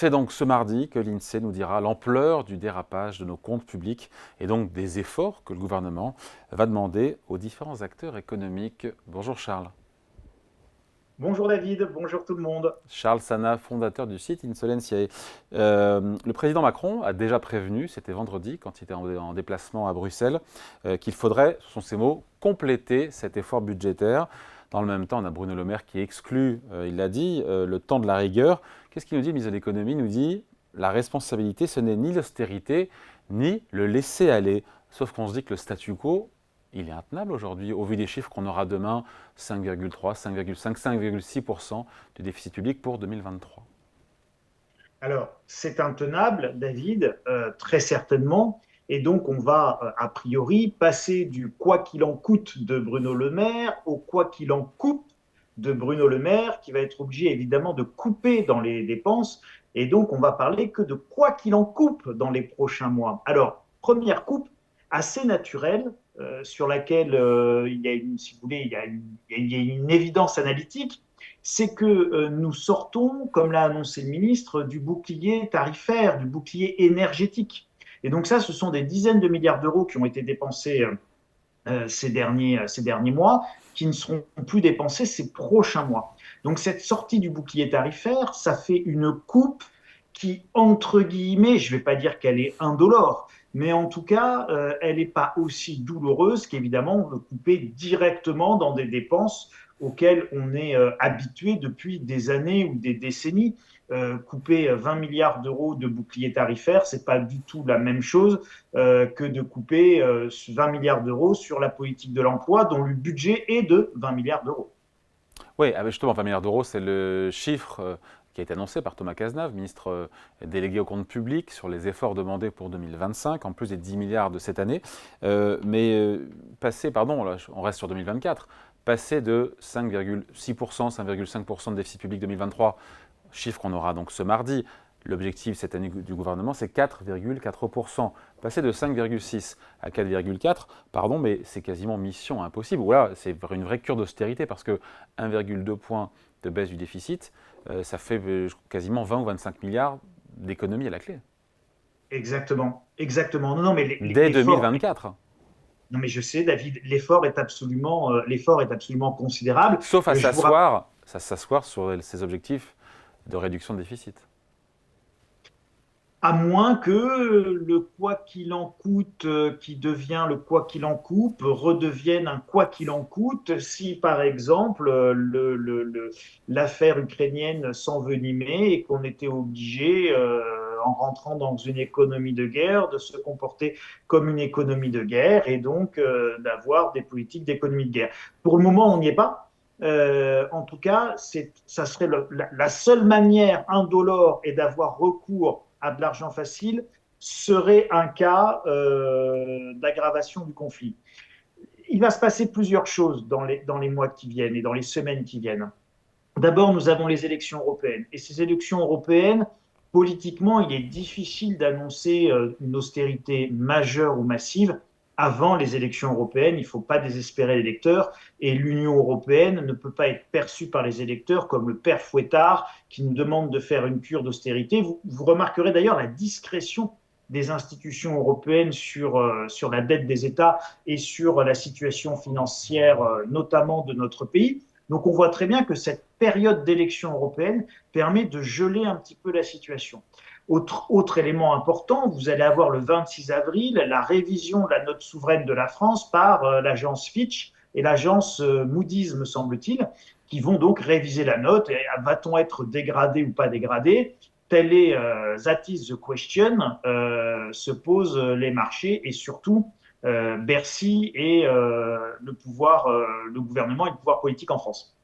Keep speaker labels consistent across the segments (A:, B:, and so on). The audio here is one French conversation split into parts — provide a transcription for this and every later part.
A: C'est donc ce mardi que l'INSEE nous dira l'ampleur du dérapage de nos comptes publics et donc des efforts que le gouvernement va demander aux différents acteurs économiques. Bonjour Charles.
B: Bonjour David, bonjour tout le monde.
A: Charles Sana, fondateur du site Insolentiae. Le président Macron a déjà prévenu, c'était vendredi quand il était en déplacement à Bruxelles, qu'il faudrait, ce sont ses mots, compléter cet effort budgétaire. Dans le même temps, on a Bruno Le Maire qui exclut, il l'a dit, le temps de la rigueur. Qu'est-ce qu'il nous dit, le ministre de l'économie? Il nous dit la responsabilité, ce n'est ni l'austérité, ni le laisser-aller. Sauf qu'on se dit que le statu quo, il est intenable aujourd'hui, au vu des chiffres qu'on aura demain, 5,3, 5,5, 5,6% du déficit public pour 2023.
B: Alors, c'est intenable, David, très certainement. Et donc, on va, a priori, passer du quoi qu'il en coûte de Bruno Le Maire au quoi qu'il en coupe de Bruno Le Maire, qui va être obligé, évidemment, de couper dans les dépenses. Et donc, on va parler que de quoi qu'il en coupe dans les prochains mois. Alors, première coupe assez naturelle, sur laquelle il y a une, si vous voulez, il y a une évidence analytique, c'est que nous sortons, comme l'a annoncé le ministre, du bouclier tarifaire, du bouclier énergétique. Et donc ça, ce sont des dizaines de milliards d'euros qui ont été dépensés ces derniers mois, qui ne seront plus dépensés ces prochains mois. Donc cette sortie du bouclier tarifaire, ça fait une coupe qui, entre guillemets, je ne vais pas dire qu'elle est indolore, mais en tout cas, elle n'est pas aussi douloureuse qu'évidemment de couper directement dans des dépenses auxquelles on est habitué depuis des années ou des décennies. Couper 20 milliards d'euros de bouclier tarifaire, c'est pas du tout la même chose que de couper 20 milliards d'euros sur la politique de l'emploi, dont le budget est de 20 milliards d'euros.
A: Oui, justement, 20 milliards d'euros, c'est le chiffre qui a été annoncé par Thomas Cazenave, ministre délégué au compte public, sur les efforts demandés pour 2025, en plus des 10 milliards de cette année. Pardon, là, on reste sur 2024, passer de 5,6%, 5,5% de déficit public 2023, chiffre qu'on aura donc ce mardi. L'objectif cette année du gouvernement, c'est 4,4%. Passer de 5,6 à 4,4, pardon, mais c'est quasiment mission impossible. Voilà, c'est une vraie cure d'austérité parce que 1,2 points de baisse du déficit, ça fait quasiment 20 ou 25 milliards d'économies à la clé.
B: Exactement, exactement. Non, non, mais
A: Dès
B: l'effort,
A: 2024.
B: non, mais je sais, David, l'effort est absolument considérable.
A: Sauf à
B: Je vous rappelle
A: s'asseoir sur ces objectifs de réduction de déficit.
B: à moins que le quoi qu'il en coûte, qui devient le quoi qu'il en coupe, redevienne un quoi qu'il en coûte, si par exemple l'affaire ukrainienne s'envenimait et qu'on était obligé, en rentrant dans une économie de guerre, de se comporter comme une économie de guerre et donc d'avoir des politiques d'économie de guerre. Pour le moment, on n'y est pas. En tout cas, ça serait la seule manière indolore et d'avoir recours à de l'argent facile serait un cas d'aggravation du conflit. Il va se passer plusieurs choses dans les mois qui viennent et dans les semaines qui viennent. D'abord, nous avons les élections européennes. Et ces élections européennes, politiquement, il est difficile d'annoncer une austérité majeure ou massive avant les élections européennes. Il ne faut pas désespérer les électeurs. Et l'Union européenne ne peut pas être perçue par les électeurs comme le père Fouettard qui nous demande de faire une cure d'austérité. Vous remarquerez d'ailleurs la discrétion des institutions européennes sur la dette des États et sur la situation financière, notamment de notre pays. Donc on voit très bien que cette période d'élection européenne permet de geler un petit peu la situation. Autre élément important, vous allez avoir le 26 avril la révision de la note souveraine de la France par l'agence Fitch et l'agence Moody's, me semble-t-il, qui vont donc réviser la note. Va-t-on être dégradé ou pas dégradé? Telle est that is the question, se posent les marchés et surtout Bercy et le gouvernement et le pouvoir politique en France.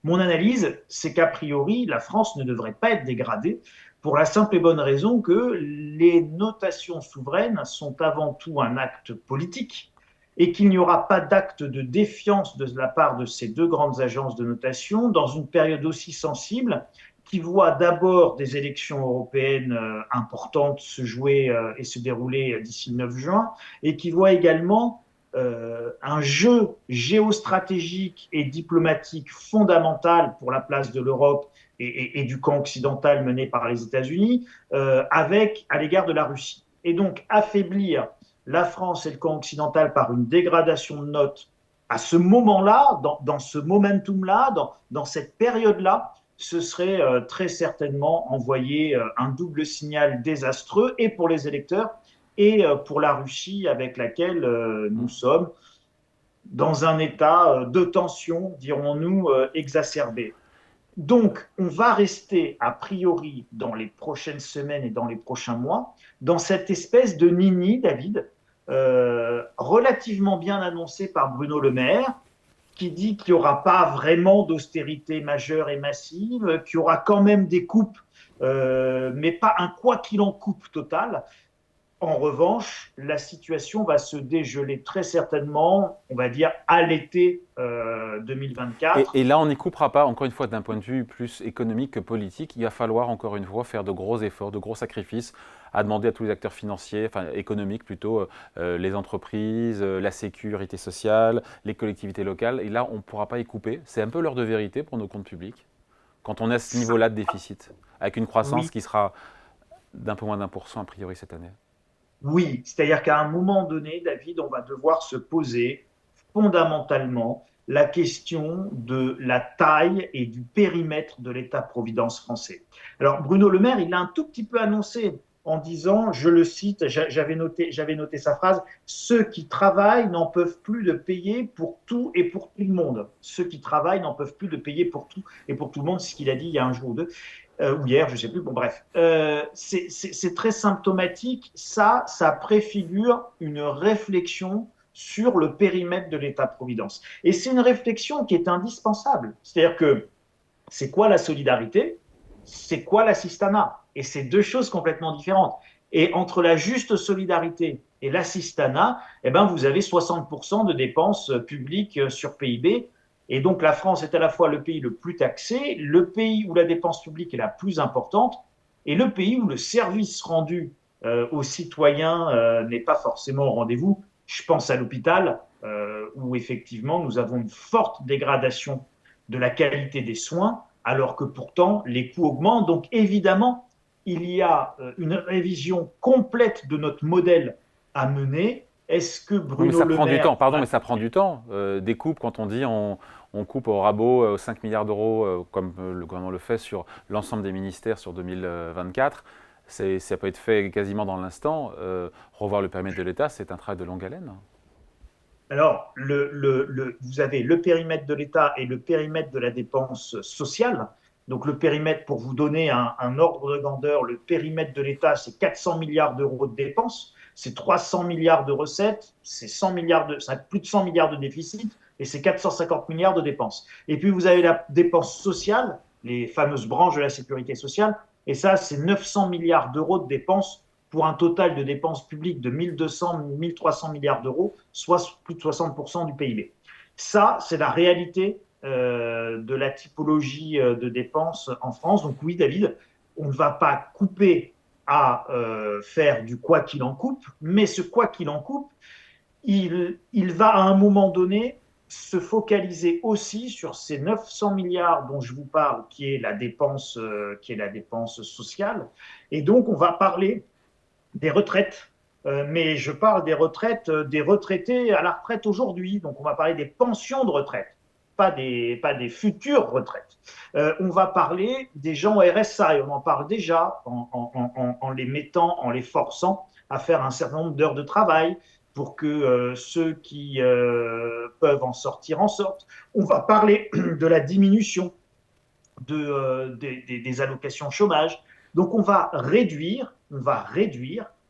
B: Mon analyse, c'est qu'a priori, la France ne devrait pas être dégradée pour la simple et bonne raison que les notations souveraines sont avant tout un acte politique et qu'il n'y aura pas d'acte de défiance de la part de ces deux grandes agences de notation dans une période aussi sensible qui voit d'abord des élections européennes importantes se jouer et se dérouler d'ici le 9 juin et qui voit également un jeu géostratégique et diplomatique fondamental pour la place de l'Europe et du camp occidental mené par les États-Unis à l'égard de la Russie. Et donc affaiblir la France et le camp occidental par une dégradation de notes à ce moment-là, dans ce momentum-là, dans cette période-là, ce serait très certainement envoyer un double signal désastreux et pour les électeurs et pour la Russie avec laquelle nous sommes dans un état de tension, dirons-nous, exacerbé. Donc, on va rester, a priori, dans les prochaines semaines et dans les prochains mois, dans cette espèce de nini, David, relativement bien annoncé par Bruno Le Maire, qui dit qu'il n'y aura pas vraiment d'austérité majeure et massive, qu'il y aura quand même des coupes, mais pas un quoi qu'il en coupe total. En revanche, la situation va se dégeler très certainement, on va dire, à l'été 2024.
A: Et là, on n'y coupera pas, encore une fois, d'un point de vue plus économique que politique. Il va falloir, encore une fois, faire de gros efforts, de gros sacrifices, à demander à tous les acteurs financiers, enfin économiques plutôt, les entreprises, la sécurité sociale, les collectivités locales. Et là, on ne pourra pas y couper. C'est un peu l'heure de vérité pour nos comptes publics. Quand on est à ce niveau-là de déficit, avec une croissance qui sera d'un peu moins d'1% a priori cette année.
B: Oui, c'est-à-dire qu'à un moment donné, David, on va devoir se poser fondamentalement la question de la taille et du périmètre de l'État-providence français. Alors, Bruno Le Maire, il l'a un tout petit peu annoncé en disant, je le cite, j'avais noté sa phrase, ceux qui travaillent n'en peuvent plus de payer pour tout et pour tout le monde. Ceux qui travaillent n'en peuvent plus de payer pour tout et pour tout le monde, c'est ce qu'il a dit il y a un jour ou deux. Ou hier, je ne sais plus, bon bref. C'est très symptomatique, ça préfigure une réflexion sur le périmètre de l'État-providence. Et c'est une réflexion qui est indispensable. C'est-à-dire que c'est quoi la solidarité? C'est quoi l'assistanat? Et c'est deux choses complètement différentes. Et entre la juste solidarité et l'assistanat, eh ben, vous avez 60% de dépenses publiques sur PIB. Et donc la France est à la fois le pays le plus taxé, le pays où la dépense publique est la plus importante, et le pays où le service rendu aux citoyens n'est pas forcément au rendez-vous. Je pense à l'hôpital, où effectivement nous avons une forte dégradation de la qualité des soins, alors que pourtant les coûts augmentent. Donc évidemment, il y a une révision complète de notre modèle à mener. Est-ce que Bruno
A: Oui, mais ça
B: Le
A: prend du
B: Maire...
A: temps, pardon, mais ça prend du temps. Des coupes, quand on dit on coupe au rabot 5 milliards d'euros, comme le gouvernement le fait sur l'ensemble des ministères sur 2024, ça peut être fait quasiment dans l'instant. Revoir le périmètre de l'État, c'est un travail de longue haleine.
B: Alors, vous avez le périmètre de l'État et le périmètre de la dépense sociale. Donc, le périmètre, pour vous donner un ordre de grandeur, le périmètre de l'État, c'est 400 milliards d'euros de dépenses, c'est 300 milliards de recettes, c'est plus de 100 milliards de déficit et c'est 450 milliards de dépenses. Et puis, vous avez la dépense sociale, les fameuses branches de la sécurité sociale, et ça, c'est 900 milliards d'euros de dépenses pour un total de dépenses publiques de 1 300 milliards d'euros, soit plus de 60% du PIB. Ça, c'est la réalité de la typologie de dépenses en France. Donc oui, David, on ne va pas couper à faire du quoi qu'il en coupe, mais ce quoi qu'il en coupe, il va à un moment donné se focaliser aussi sur ces 900 milliards dont je vous parle, qui est la dépense sociale. Et donc, on va parler des retraites, mais je parle des retraites des retraités à la retraite aujourd'hui. Donc, on va parler des pensions de retraite, pas des futures retraites. On va parler des gens au RSA, et on en parle déjà en les mettant, en les forçant à faire un certain nombre d'heures de travail pour que ceux qui peuvent en sortent. On va parler de la diminution des allocations chômage. Donc, on va réduire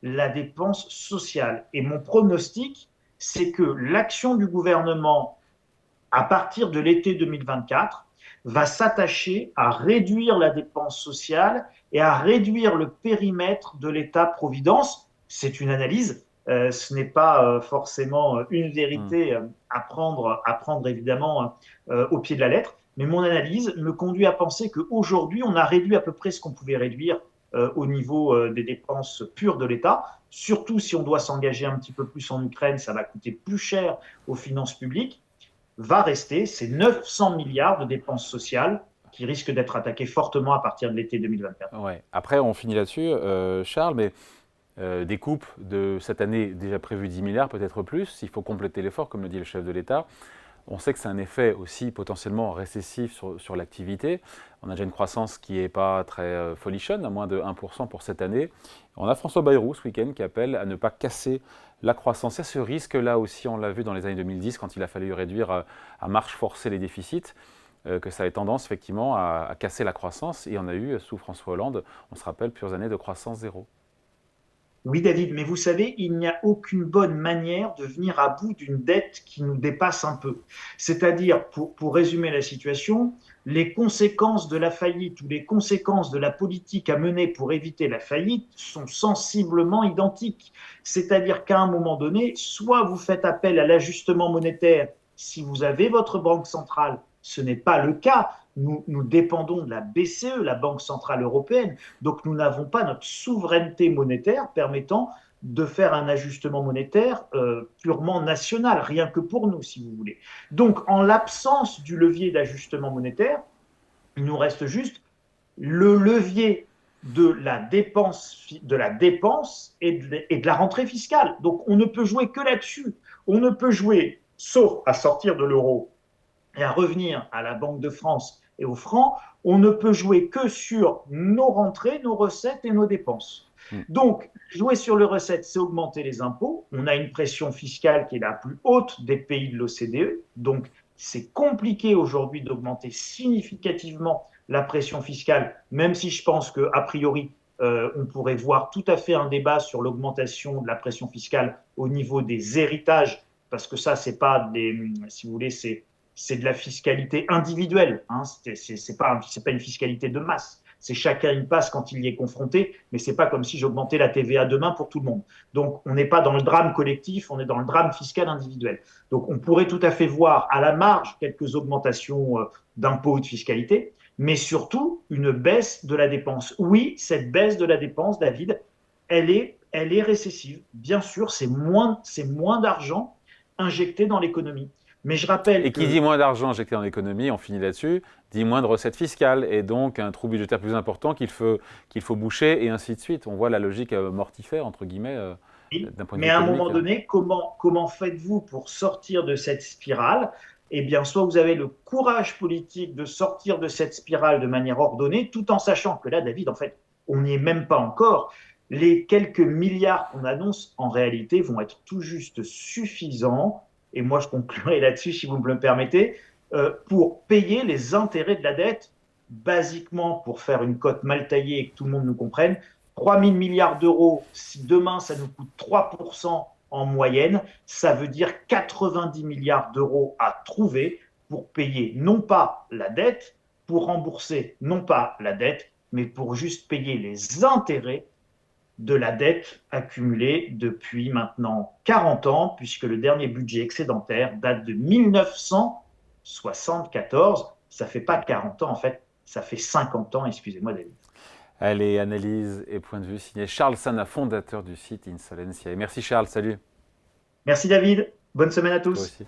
B: la dépense sociale. Et mon pronostic, c'est que l'action du gouvernement, à partir de l'été 2024, va s'attacher à réduire la dépense sociale et à réduire le périmètre de l'État-providence. C'est une analyse, ce n'est pas forcément une vérité à prendre évidemment au pied de la lettre, mais mon analyse me conduit à penser qu'aujourd'hui, on a réduit à peu près ce qu'on pouvait réduire au niveau des dépenses pures de l'État. Surtout si on doit s'engager un petit peu plus en Ukraine, ça va coûter plus cher aux finances publiques. Va rester ces 900 milliards de dépenses sociales qui risque d'être attaqué fortement à partir de l'été 2024.
A: Ouais. Après, on finit là-dessus, Charles, mais des coupes de cette année déjà prévues 10 milliards, peut-être plus, il faut compléter l'effort, comme le dit le chef de l'État. On sait que c'est un effet aussi potentiellement récessif sur l'activité. On a déjà une croissance qui n'est pas très folichonne, à moins de 1% pour cette année. On a François Bayrou ce week-end qui appelle à ne pas casser la croissance. Il y a ce risque-là aussi, on l'a vu dans les années 2010, quand il a fallu réduire à marche forcée les déficits, que ça ait tendance effectivement à casser la croissance. Et on a eu, sous François Hollande, on se rappelle, plusieurs années de croissance zéro.
B: Oui, David, mais vous savez, il n'y a aucune bonne manière de venir à bout d'une dette qui nous dépasse un peu. C'est-à-dire, pour résumer la situation, les conséquences de la faillite ou les conséquences de la politique à mener pour éviter la faillite sont sensiblement identiques. C'est-à-dire qu'à un moment donné, soit vous faites appel à l'ajustement monétaire si vous avez votre banque centrale, ce n'est pas le cas. Nous dépendons de la BCE, la Banque centrale européenne, donc nous n'avons pas notre souveraineté monétaire permettant de faire un ajustement monétaire purement national, rien que pour nous, si vous voulez. Donc, en l'absence du levier d'ajustement monétaire, il nous reste juste le levier de la dépense et de la rentrée fiscale. Donc, on ne peut jouer que là-dessus. On ne peut jouer, sauf à sortir de l'euro et à revenir à la Banque de France et au franc, on ne peut jouer que sur nos rentrées, nos recettes et nos dépenses. Donc, jouer sur les recettes, c'est augmenter les impôts. On a une pression fiscale qui est la plus haute des pays de l'OCDE. Donc, c'est compliqué aujourd'hui d'augmenter significativement la pression fiscale, même si je pense qu'a priori, on pourrait voir tout à fait un débat sur l'augmentation de la pression fiscale au niveau des héritages, parce que ça, c'est pas si vous voulez, c'est de la fiscalité individuelle. Hein. C'est pas une fiscalité de masse. C'est chacun y passe quand il y est confronté, mais c'est pas comme si j'augmentais la TVA demain pour tout le monde. Donc, on n'est pas dans le drame collectif, on est dans le drame fiscal individuel. Donc, on pourrait tout à fait voir à la marge quelques augmentations d'impôts ou de fiscalité, mais surtout une baisse de la dépense. Oui, cette baisse de la dépense, David, elle est récessive. Bien sûr, c'est moins d'argent injecté dans l'économie. Mais je rappelle
A: et qui dit moins d'argent injecté dans l'économie, on finit là-dessus, dit moins de recettes fiscales et donc un trou budgétaire plus important qu'il faut boucher et ainsi de suite. On voit la logique mortifère, entre guillemets, d'un point de vue économique.
B: Mais à un moment donné, comment faites-vous pour sortir de cette spirale? Eh bien, soit vous avez le courage politique de sortir de cette spirale de manière ordonnée, tout en sachant que là, David, en fait, on n'y est même pas encore. Les quelques milliards qu'on annonce, en réalité, vont être tout juste suffisants, et moi je conclurai là-dessus si vous me le permettez, pour payer les intérêts de la dette, basiquement pour faire une cote mal taillée et que tout le monde nous comprenne, 3 000 milliards d'euros, si demain ça nous coûte 3% en moyenne, ça veut dire 90 milliards d'euros à trouver pour payer non pas la dette, pour rembourser non pas la dette, mais pour juste payer les intérêts de la dette accumulée depuis maintenant 40 ans, puisque le dernier budget excédentaire date de 1974. Ça ne fait pas 40 ans, en fait, ça fait 50 ans, excusez-moi David.
A: Allez, analyse et point de vue signé Charles Sana, fondateur du site Insolencia. Et merci Charles, salut.
B: Merci David, bonne semaine à
A: Toi
B: tous.
A: aussi.